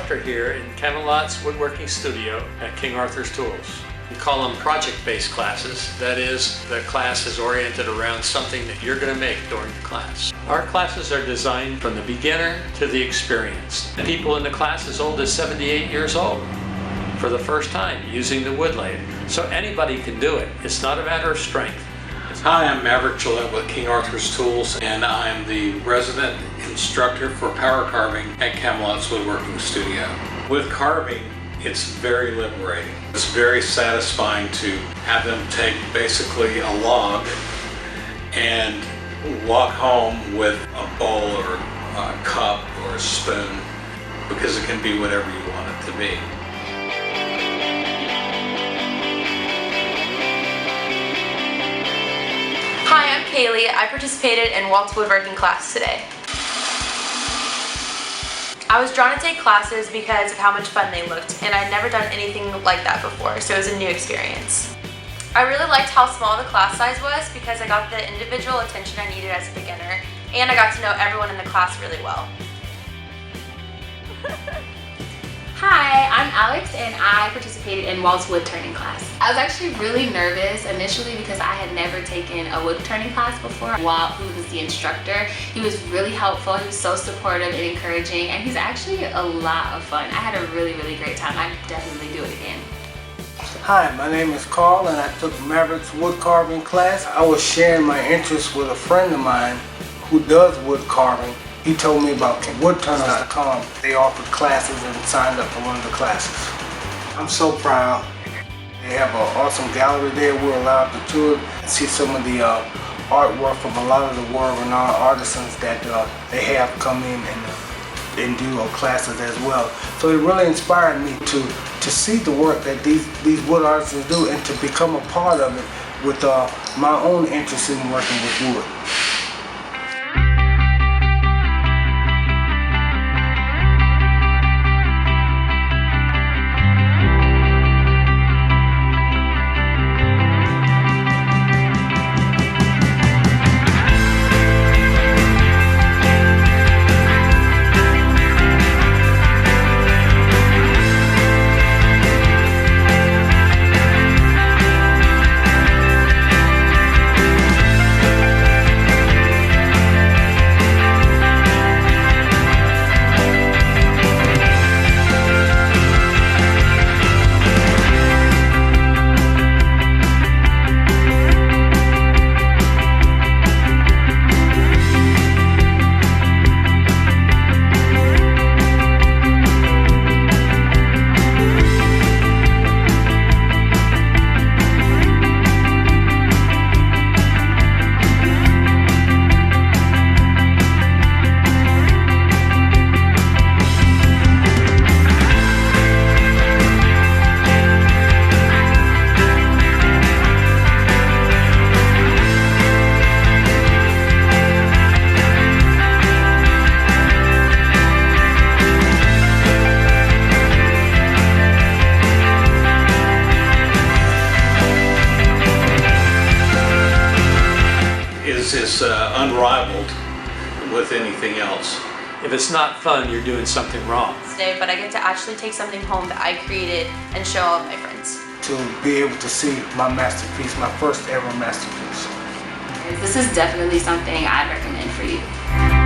instructor here in Camelot's woodworking studio at King Arthur's Tools. We call them project-based classes. That is, the class is oriented around something that you're going to make during the class. Our classes are designed from the beginner to the experienced. People in the class as old as 78 years old for the first time using the wood lathe. So anybody can do it. It's not a matter of strength. Hi, I'm Maverick Gillette with King Arthur's Tools, and I'm the resident instructor for power carving at Camelot's Woodworking Studio. With carving, it's very liberating. It's very satisfying to have them take basically a log and walk home with a bowl or a cup or a spoon, because it can be whatever you want it to be. Hi, I'm Kaylee. I participated in Walt's woodworking class today. I was drawn to take classes because of how much fun they looked, and I'd never done anything like that before, so it was a new experience. I really liked how small the class size was because I got the individual attention I needed as a beginner, and I got to know everyone in the class really well. Hi, I'm Alex and I participated in Walt's wood turning class. I was actually really nervous initially because I had never taken a wood turning class before. Walt, who was the instructor, he was really helpful, he was so supportive and encouraging, and he's actually a lot of fun. I had a really great time. I'd definitely do it again. Hi, my name is Carl and I took Maverick's wood carving class. I was sharing my interest with a friend of mine who does wood carving. He told me about woodturners.com. They offered classes and signed up for one of the classes. I'm so proud. They have an awesome gallery there. We're allowed to tour and see some of the artwork from a lot of the world-renowned artisans that they have come in and do classes as well. So it really inspired me to see the work that these wood artisans do and to become a part of it with my own interest in working with wood. Is unrivaled with anything else. If it's not fun, you're doing something wrong. Today, but I get to actually take something home that I created and show all of my friends. To be able to see my masterpiece, my first ever masterpiece. This is definitely something I'd recommend for you.